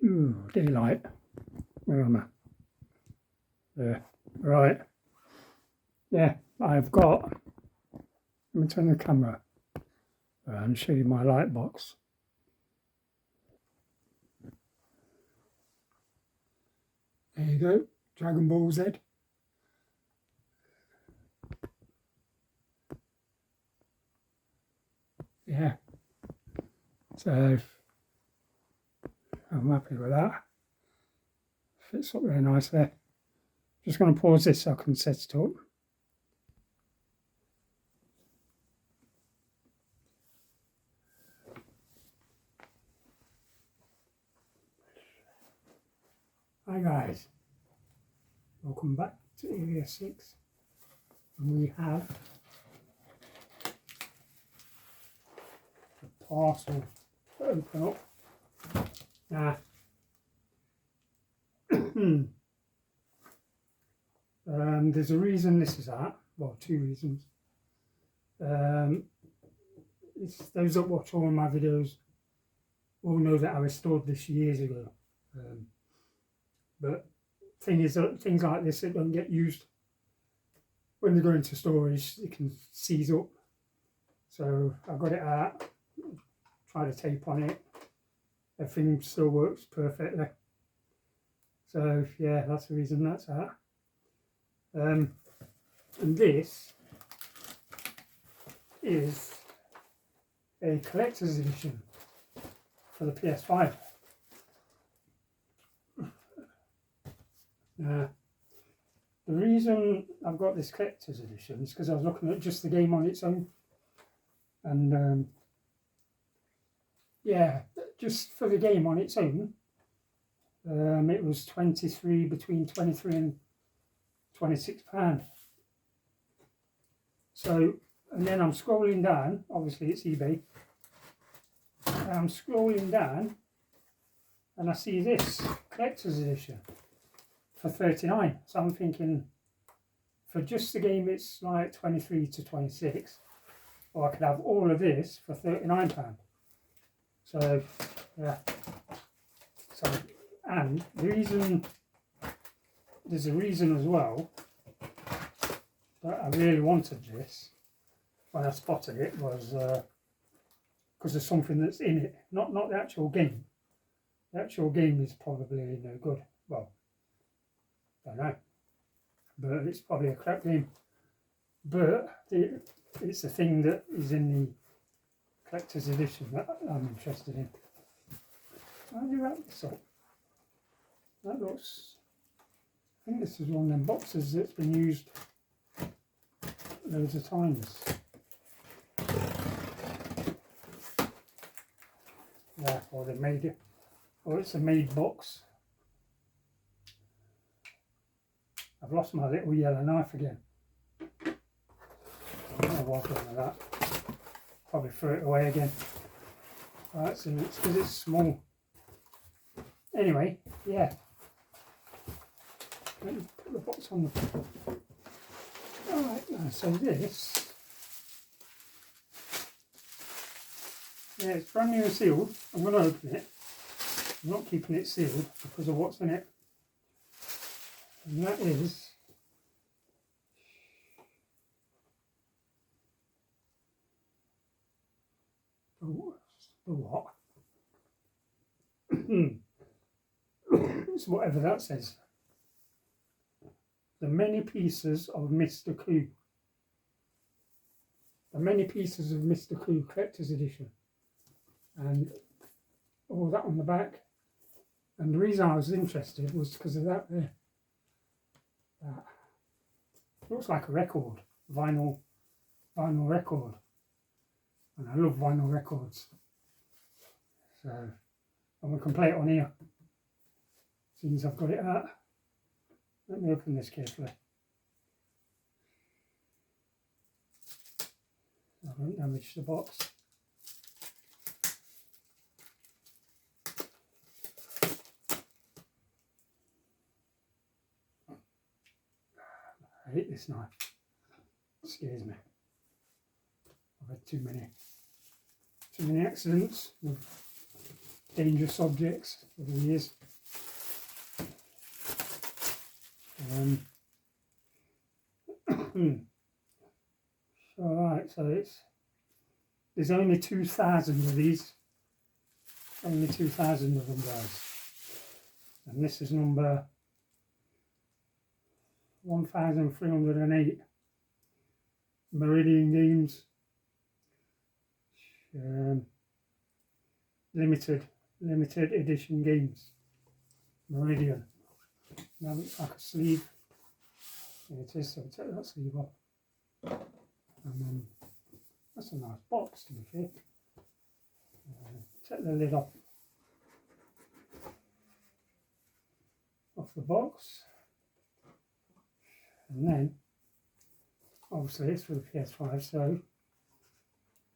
Ooh, daylight. Where am I? There. Right. Yeah, I've got. Let me turn the camera and show you my light box. There you go, Dragon Ball Z. Yeah, so I'm happy with that. Fits up very nice there. Just going to pause this so I can set it up. Hi guys, welcome back to Area 6, and we have the parcel to open up. Now, there's a reason this is at, well, two reasons. Those that watch all of my videos will know that I restored this years ago. But thing is that things like this that don't get used, when they go into storage, it can seize up. So I got it out, tried a tape on it, everything still works perfectly. So yeah, that's the reason that's out. And this is a collector's edition for the PS5. Now, the reason I've got this collector's edition is because I was looking at just the game on its own, and yeah, just for the game on its own, it was between 23 and £26. So, and then I'm scrolling down, obviously it's eBay, and I'm scrolling down and I see this collector's edition for 39. So I'm thinking, for just the game it's like 23 to 26, or I could have all of this for £39. So yeah, so, and there's a reason as well that I really wanted this when I spotted it, was because there's something that's in it, not the actual game. The actual game is probably no good, well, I don't know, but it's probably a crap game. But it's the thing that is in the collector's edition that I'm interested in. How do you wrap this up? That looks, I think this is one of them boxes that's been used loads of times. Yeah, or they made it, or it's a made box. I've lost my little yellow knife again. I don't know what happened to that. Probably threw it away again. Right, so it's because it's small. Anyway, yeah. Let me put the box on the floor. Alright, so this, yeah, it's brand new and sealed. I'm going to open it. I'm not keeping it sealed because of what's in it. And that is the what? It's whatever that says. The Many Pieces of Mr. Clue. The Many Pieces of Mr. Clue Collector's Edition. And all that on the back. And the reason I was interested was because of that there. That looks like a record, vinyl record. And I love vinyl records. So I'm going to play it on here. As soon as I've got it out. Let me open this carefully. I won't damage the box. I hate this knife. It scares me. I've had too many accidents with dangerous objects over the years. Alright, so there's only 2,000 of these. Only 2,000 of them, guys. And this is number 1,308. Meridian Games. Limited edition games. Meridian. Now looks like a sleeve. Here it is, so take that sleeve off. And then that's a nice box, to be fair. Take the lid off the box, and then obviously it's for the PS5, so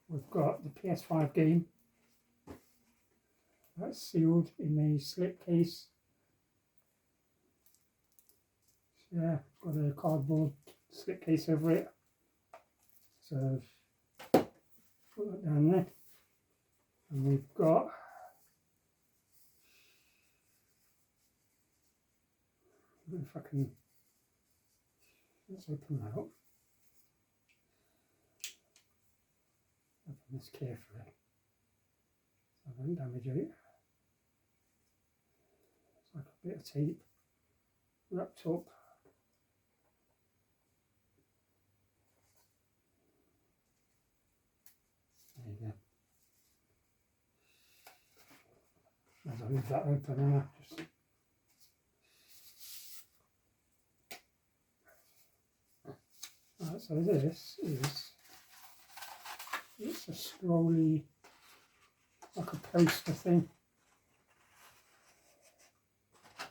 we've got the PS5 game that's sealed in a slip case. So yeah, got a cardboard slip case over it, so put that down there. And we've got if I can, let's open that up. Open this carefully so I don't damage it. It's like a bit of tape wrapped up. There you go. As I leave that open, and I just right, so this is, it's a scrolly, like a poster thing. It's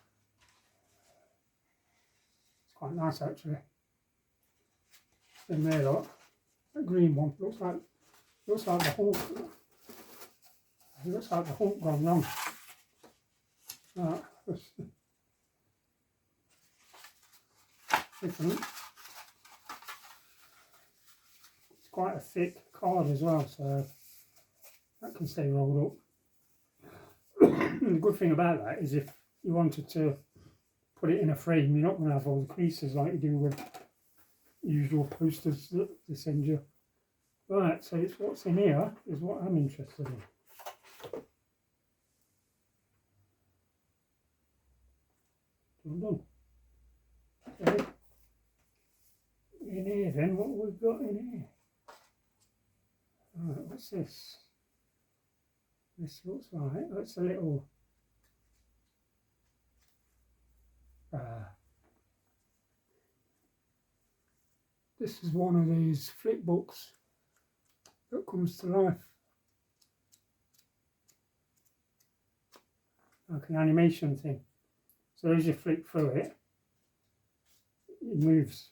quite nice actually. It's been there, look. That green one looks like the Hulk. It looks like the Hulk gone wrong. Right, different. It's quite a thick card as well, so that can stay rolled up. The good thing about that is if you wanted to put it in a frame, you're not going to have all the creases like you do with usual posters that they send you. Right, so it's what's in here is what I'm interested in. Well done. So, in here then, what we've got in here? Right, what's this? This looks like, that's a little this is one of these flip books that comes to life. Like an animation thing. So as you flick through it, it moves.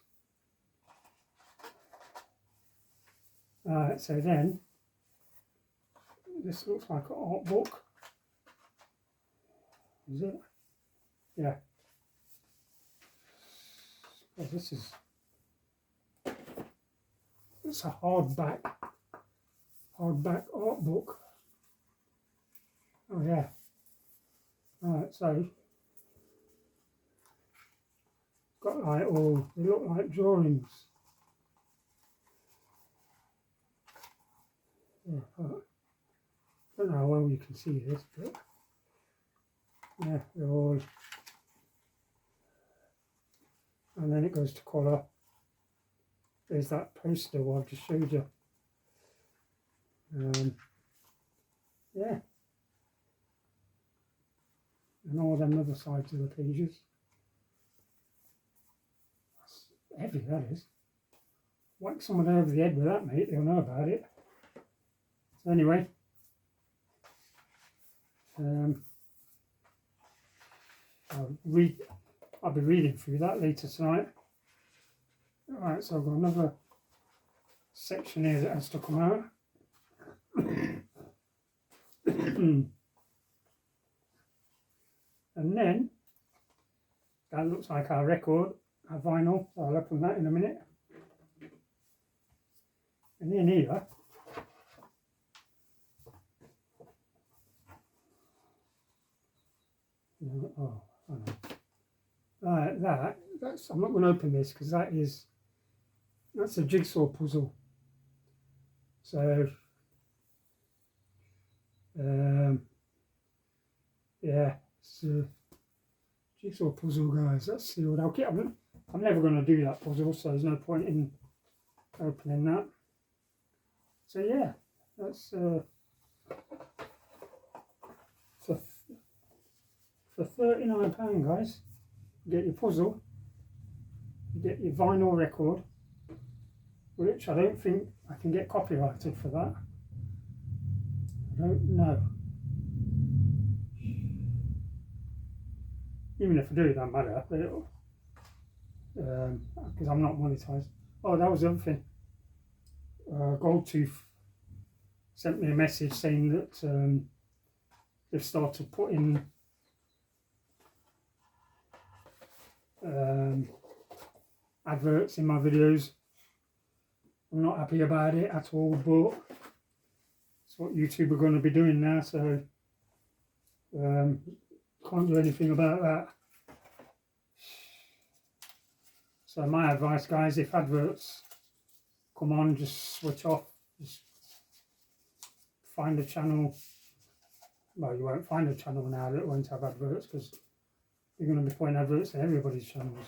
Alright, so then, this looks like an art book. Is it? Yeah. Well, this is, it's a hardback art book. Oh yeah. Alright, so got like all, they look like drawings. Yeah, I don't know how well you can see this, but yeah, they're all, and then it goes to colour. There's that poster what I've just showed you. Yeah, and all them other sides of the pages. That's heavy, that is. Whack someone over the head with that, mate, they'll know about it. So anyway, I'll be reading through that later tonight. Alright, so I've got another section here that has to come out. And then, that looks like our record, our vinyl, so I'll open that in a minute. And in here, No, oh, I know. That's. I'm not going to open this because that's a jigsaw puzzle. So, yeah, it's a jigsaw puzzle, guys. Let's see what I'll get. I'm never going to do that puzzle, so there's no point in opening that. So yeah, that's for £39, guys. You get your puzzle, you get your vinyl record, which I don't think I can get copyrighted for that. I don't know. Even if I do, it doesn't matter. Because I'm not monetized. Oh, that was the other thing. Goldtooth sent me a message saying that they've started putting adverts in my videos. I'm not happy about it at all, but it's what YouTube are going to be doing now, so can't do anything about that. So my advice, guys, if adverts come on, just switch off. Just find a channel. Well, you won't find a channel now that won't have adverts, because you're going to be putting adverts in everybody's channels,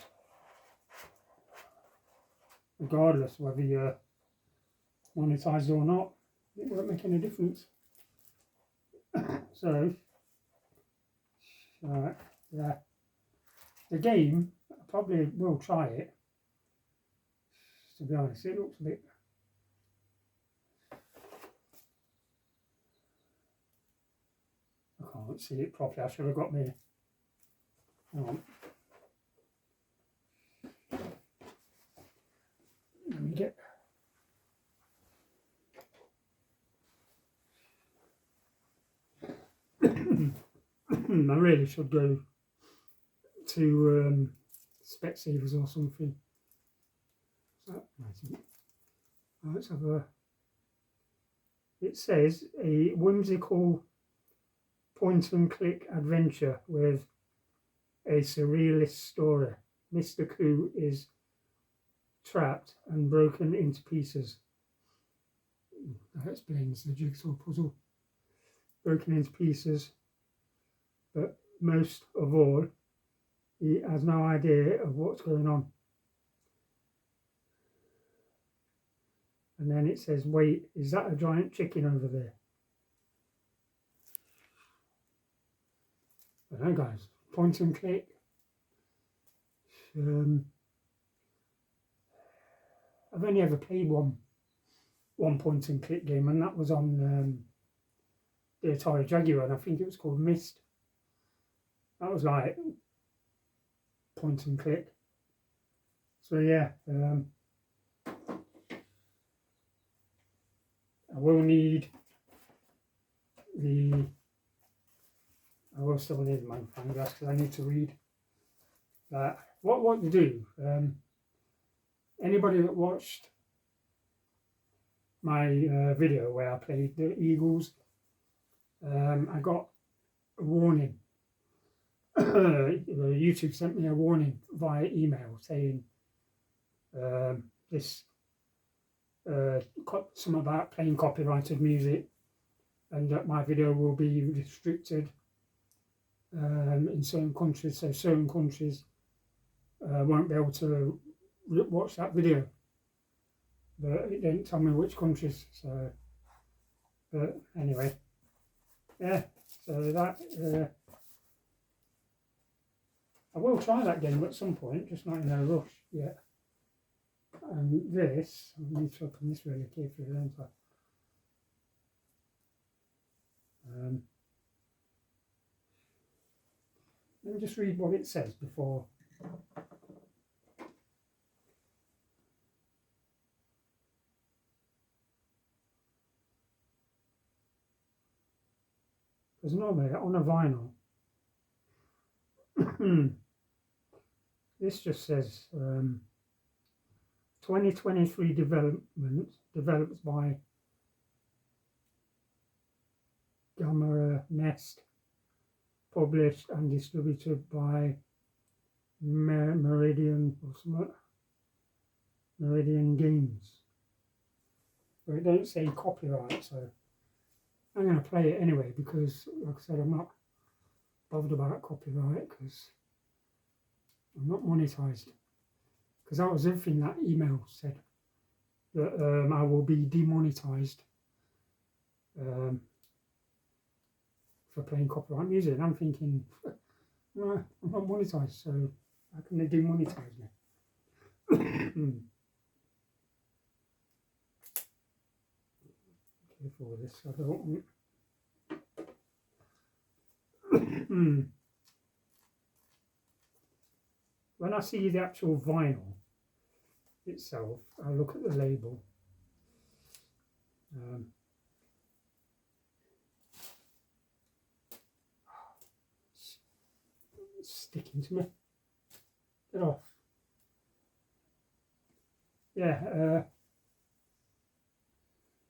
regardless whether you're monetized or not. It won't make any difference. So, yeah, the game, I probably will try it. To be honest, it looks a bit. I can't see it properly. I should have got me. Hang on. Let me get. I really should go to Specsavers or something. Let's have a. It says a whimsical point and click adventure with a surrealist story. Mr. Koo is trapped and broken into pieces. That explains the jigsaw puzzle. Broken into pieces, but most of all, he has no idea of what's going on. And then it says, wait, is that a giant chicken over there? I don't know, guys. Point and click. I've only ever played one point and click game, and that was on the Atari Jaguar, and I think it was called Myst. That was like point and click. So yeah, I will need the. I will still need my magnifying glass because I need to read that. What to do? Anybody that watched my video where I played the Eagles, I got a warning. YouTube sent me a warning via email saying this something about playing copyrighted music, and that my video will be restricted in certain countries. So certain countries won't be able to watch that video. But it didn't tell me which countries. So, but anyway, yeah. So that. I will try that game at some point, just not in a rush yet. And this, I need to open this really carefully, don't I? Let me just read what it says before. Because normally on a vinyl, this just says 2023 developed by Gamma Nest published and distributed by Meridian or something. Meridian Games. But it don't say copyright, so I'm going to play it anyway because, like I said, I'm not bothered about copyright because I'm not monetized. Because that was everything that email said, that I will be demonetized for playing copyright music. And I'm thinking, no, I'm not monetized, so how can they demonetize me? Careful with this, I don't want. When I see the actual vinyl itself, I look at the label. It's sticking to me. Get off. Yeah.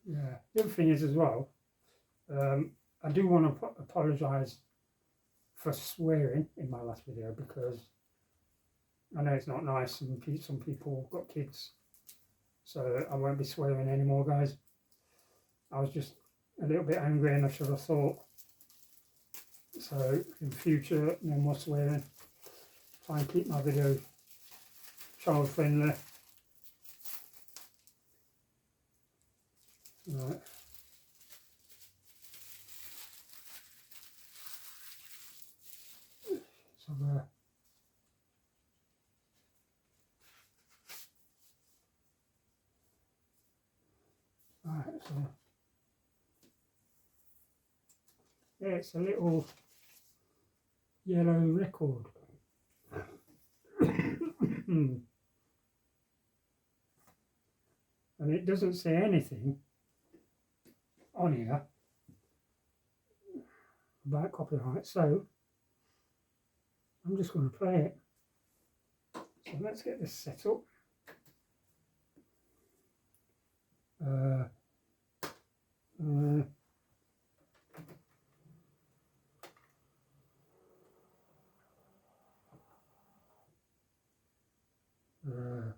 Yeah. The other thing is as well, I do want to apologise for swearing in my last video because I know it's not nice and some people got kids, so I won't be swearing anymore, guys. I was just a little bit angry and I should have thought. So in future, no more swearing. Try and keep my video child friendly. Right. So right, so yeah, it's a little yellow record. And it doesn't say anything on here about copyright, so I'm just going to play it. So let's get this set up.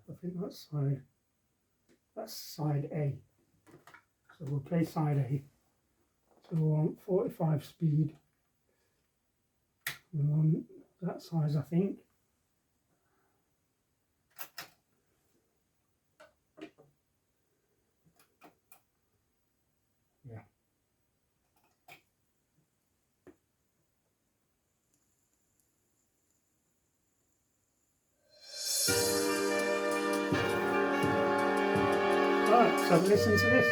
I think that's side A. So we'll play side A. So we want 45 speed. We want that size, I think. Yeah. Right, so listen to this.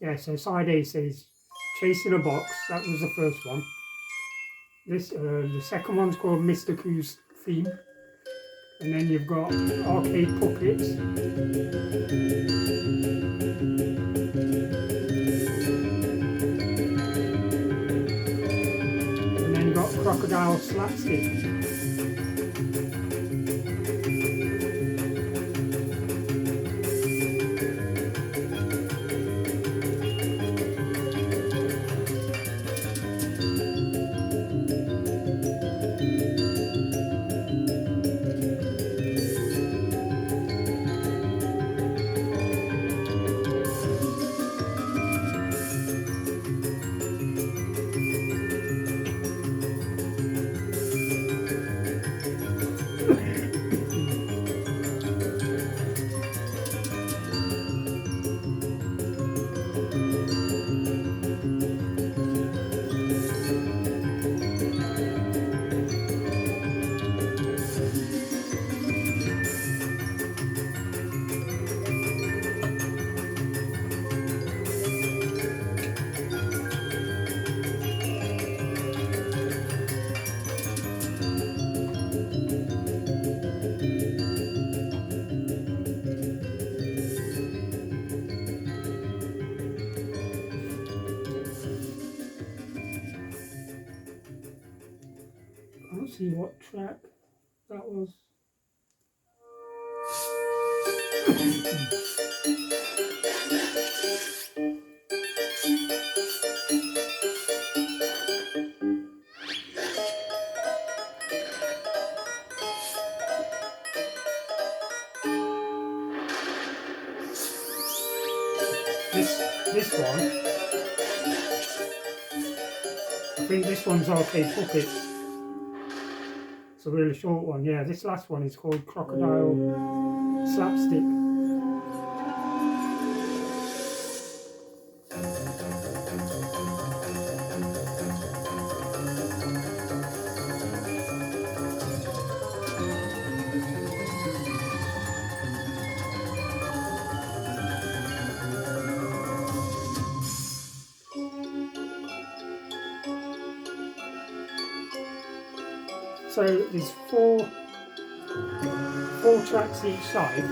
Yeah, so side A says Chasing a Box. That was the first one. This the second one's called Mr. Q's Theme, and then you've got Arcade Puppets. And then you've got Crocodile Slapstick. see what track that was. This one, I think this one's Arcade Puppets. It's a really short one, yeah. This last one is called Crocodile Slapstick. So there's four tracks each side.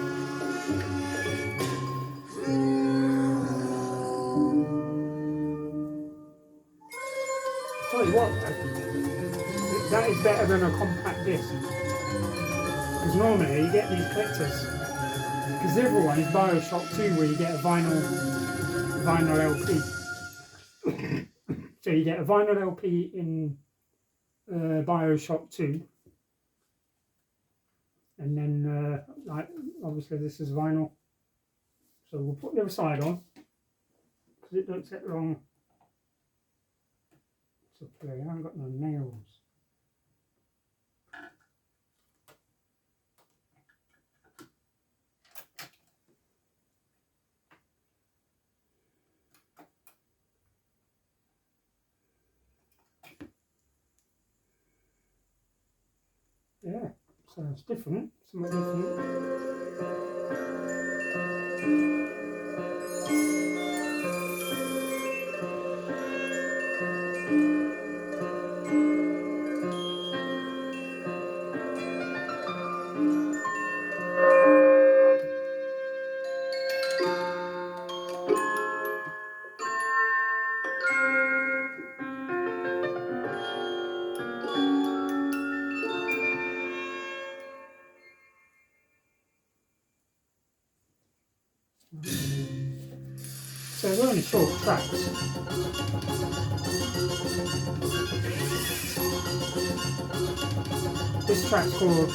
Tell you what though, that is better than a compact disc. Because normally you get these collectors. Because the other one is Bioshock 2 where you get a vinyl LP. So you get a vinyl LP in Bioshock 2. And then, like, obviously this is vinyl. So we'll put the other side on. Because it don't take long to play. I haven't got no nails. Yeah, so it's different, something different. So they're only short tracks. This track's called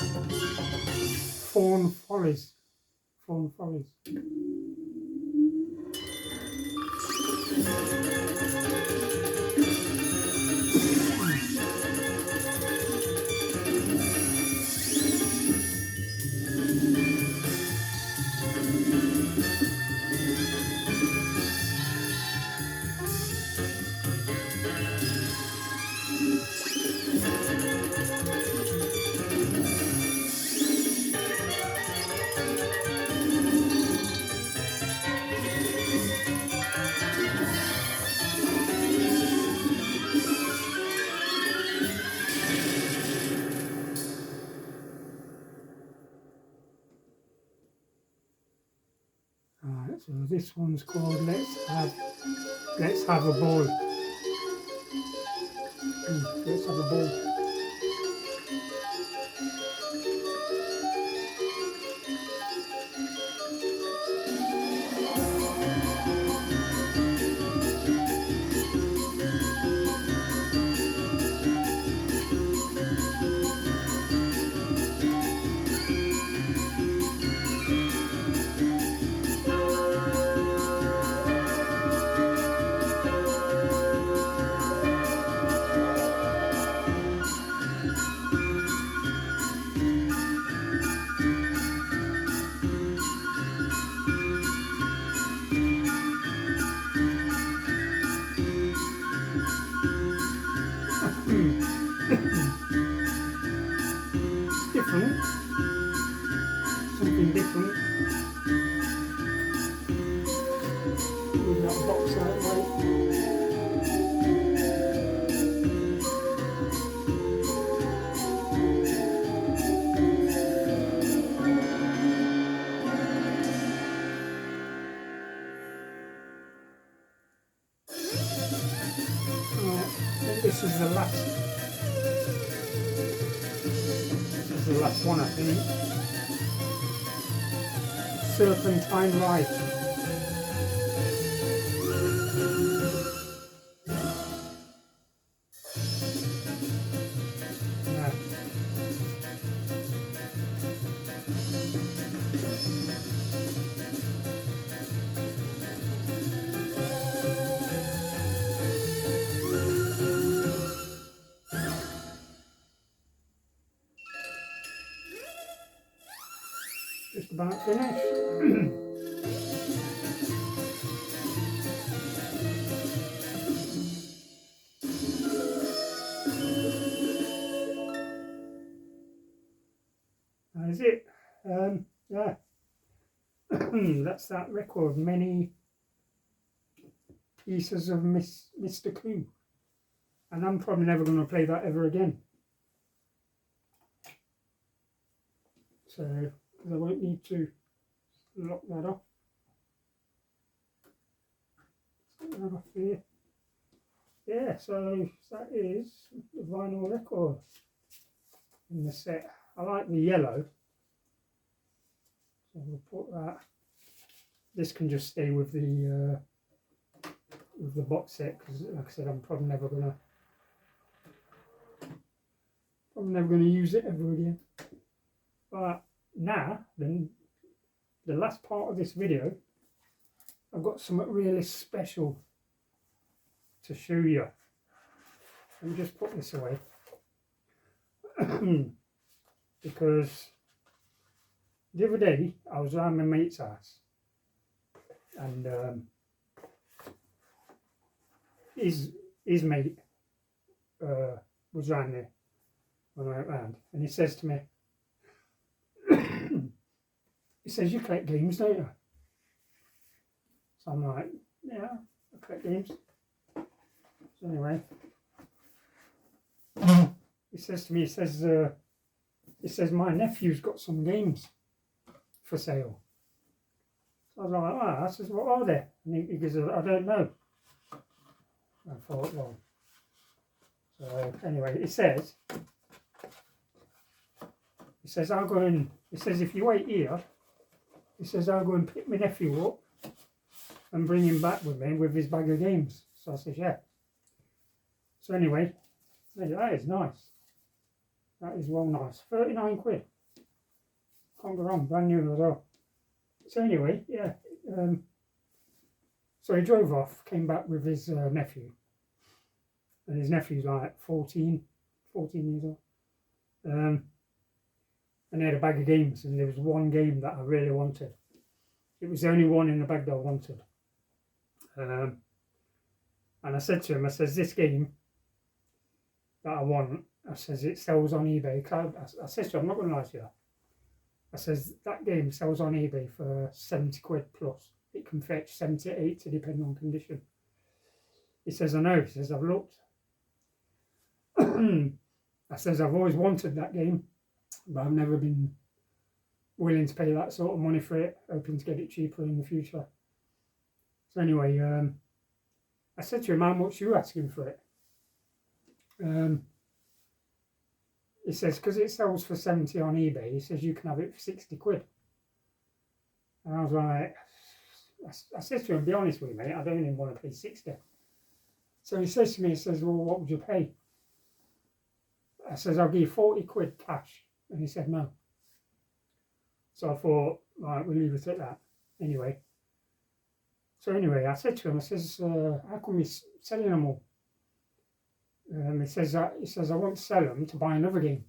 Fawn Follies. Fawn Follies. Alright, so this one's called Let's Have a Ball. Let's have a ball. Different. Something different. Move that box that way. Alright, I think this is the last is the last one, I think. Serpentine Ride. Yeah. Just about finished. That is it. Yeah. That's that record. Many pieces of Mr. Coup. And I'm probably never going to play that ever again. So, I won't need to lock that off. Set that off here. Yeah, so that is the vinyl record in the set. I like the yellow. So we'll put that. This can just stay with the box set because, like I said, I'm probably never gonna use it ever again. But now, then, the last part of this video, I've got something really special to show you. Let me just put this away because the other day I was around my mate's house and his mate was around there when I went round, and he says to me, he says, "You collect games, don't you?" So I'm like, "Yeah, I collect games." So anyway, he says to me, he says, "My nephew's got some games for sale." So I was like, "Ah," I says, "What are they?" And he goes, "I don't know." I thought, well, so anyway, he says, "I'll go in," he says, "if you wait here," he says, "I'll go and pick my nephew up and bring him back with me with his bag of games." So I says, "Yeah." So anyway, that is nice. That is well nice. 39 quid. Can't go wrong, brand new as well. So anyway, yeah. So he drove off, came back with his nephew. And his nephew's like 14 years old. And they had a bag of games, and there was one game that I really wanted. It was the only one in the bag that I wanted. And I said to him, I says, "This game that I want," I says, "it sells on eBay." I said to him, "I'm not going to lie to you." I says, "That game sells on eBay for 70 quid plus. It can fetch 70 to 80 depending on condition." He says, "I know." He says, "I've looked." I says, "I've always wanted that game, but I've never been willing to pay that sort of money for it, hoping to get it cheaper in the future." So anyway, I said to him, "How much are you asking for it?" He says, "Because it sells for 70 on eBay," he says, "you can have it for 60 quid. And I was like, I said to him, "Be honest with you, mate, I don't even want to pay 60. So he says to me, he says, "Well, what would you pay?" I says, "I'll give you 40 quid cash." And he said, "No." So I thought, right, we'll leave it at that. Anyway. So anyway, I said to him, I says, "How come you're selling them all?" He says, "I want to sell them to buy another game."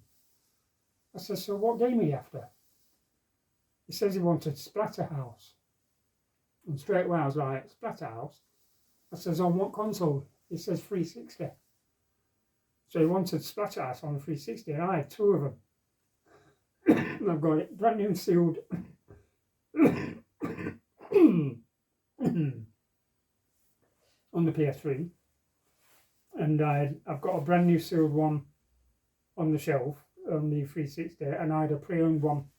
I says, "So what game are you after?" He says he wanted Splatterhouse. And straight away I was like, "Splatterhouse?" I says, "On what console?" He says, 360. So he wanted Splatterhouse on the 360, and I had two of them. And I've got it brand new and sealed on the PS3. And I've got a brand new sealed one on the shelf on the 360, and I had a pre-owned one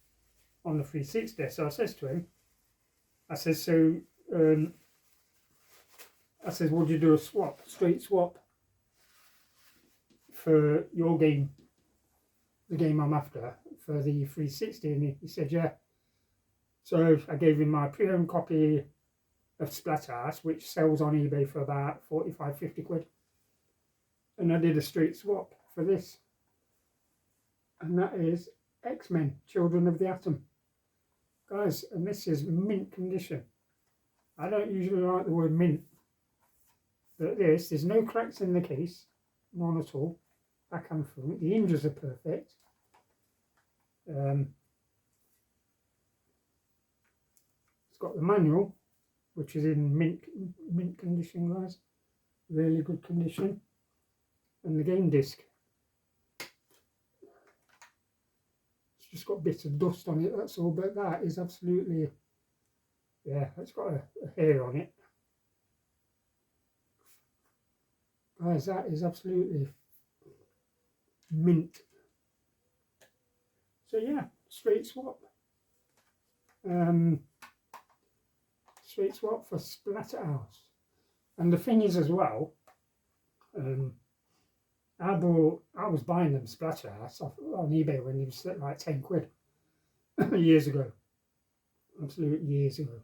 on the 360. So I says to him, I says, I says, "Would you do a swap, straight swap for your game, the game I'm after, for the 360, and he said yeah. So I gave him my pre-owned copy of Splatterhouse, which sells on eBay for about 45-50 quid, and I did a straight swap for this, and that is X-Men Children of the Atom, guys, and this is mint condition. I don't usually like the word mint, but there's no cracks in the case, none at all, back and front. The hinges are perfect. It's got the manual, which is in mint condition, guys, really good condition, and the game disc. It's just got bits of dust on it, that's all, but that is absolutely, yeah, it's got a hair on it. Guys, that is absolutely mint. So yeah, straight swap. Straight swap for Splatterhouse. And the thing is as well, I was buying them Splatterhouse on eBay when they was like 10 quid years ago. Absolute years ago.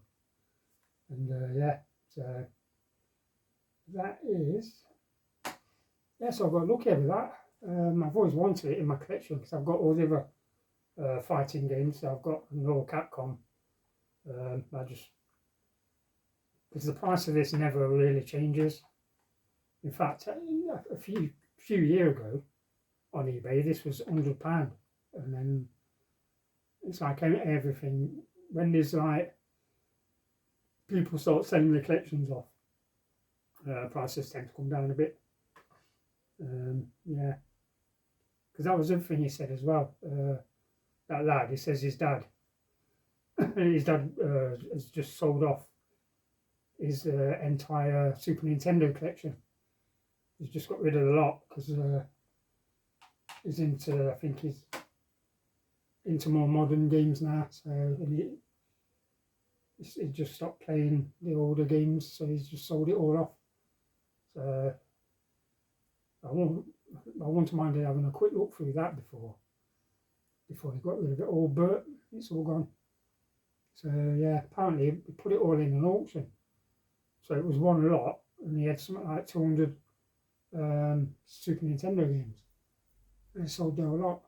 And yeah, so that is, yes, I've got lucky with that. I've always wanted it in my collection because I've got all the other fighting games. So I've got no Capcom. I just, because the price of this never really changes. In fact, a few years ago on eBay, this was £100, and then it's like everything. When there's like people start selling their collections off, prices tend to come down a bit. Yeah, because that was the thing he said as well. That lad, he says his dad has just sold off his entire Super Nintendo collection. He's just got rid of the lot because he's into, I think he's into more modern games now. So and he just stopped playing the older games, so he's just sold it all off. So I wouldn't mind having a quick look through that before he got rid of it all, but it's all gone. So yeah, apparently he put it all in an auction. So it was one lot, and he had something like 200 Super Nintendo games, and he sold them a lot.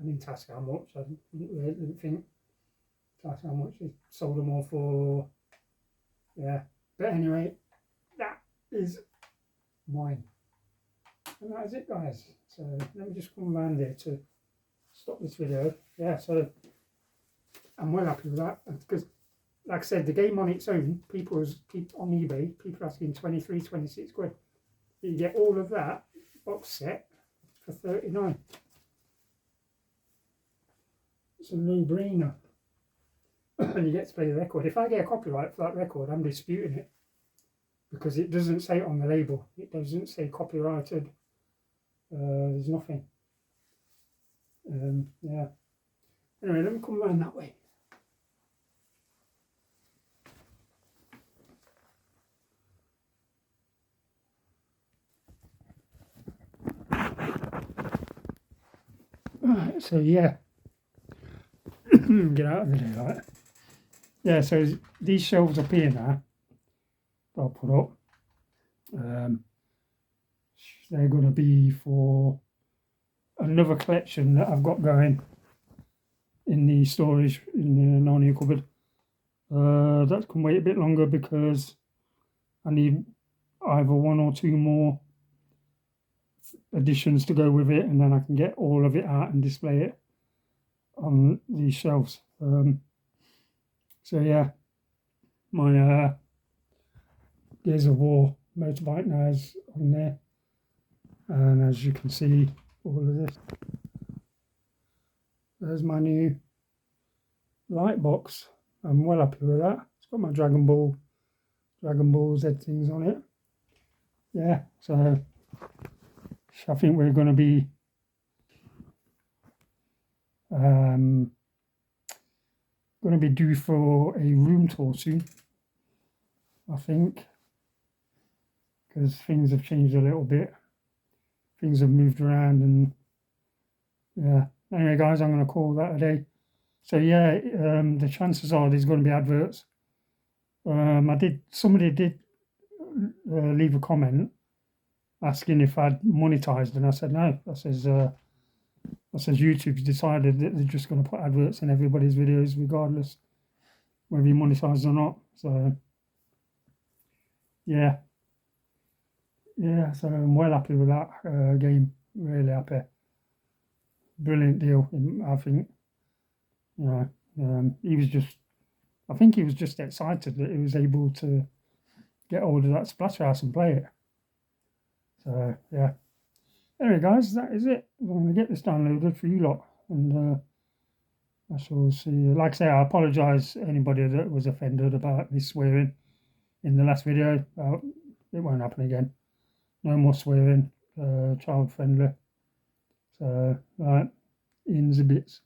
I didn't ask how much. I didn't think to ask how much he sold them all for. Yeah, but anyway, that is mine, and that is it, guys. So let me just come around there to stop this video. Yeah, so I'm well happy with that because, like I said, the game on its own, people on eBay, people are asking 23, 26 quid. You get all of that box set for 39. It's a no-brainer. And you get to play the record. If I get a copyright for that record, I'm disputing it because it doesn't say it on the label. It doesn't say copyrighted. There's nothing. Yeah. Anyway, let me come around that way. Right, so yeah. Get out of the daylight. Yeah, so these shelves up here now, I'll put up. They're going to be for another collection that I've got going in the storage in the Narnia cupboard. That can wait a bit longer because I need either one or two more additions to go with it, and then I can get all of it out and display it on these shelves. So yeah, my Gears of War motorbike now is on there, and as you can see, all of this. There's my new light box. I'm well happy with that. It's got my Dragon Ball Z things on it. Yeah, so I think we're going to be due for a room tour soon, I think, because things have changed a little bit. Things have moved around, and yeah, Anyway, guys, I'm going to call that a day. So yeah, the chances are there's going to be adverts. Somebody did leave a comment asking if I'd monetized, and I said no. I says YouTube's decided that they're just going to put adverts in everybody's videos, regardless whether you monetize or not. So yeah, so I'm well happy with that game. Really happy. Brilliant deal, I think. You know, I think he was just excited that he was able to get hold of that Splatterhouse and play it. So yeah. Anyway, guys, that is it. I'm going to get this downloaded for you lot, and I shall see you. Like I say, I apologise anybody that was offended about me swearing in the last video. It won't happen again. No more swearing. Child friendly. So right, ins a bits.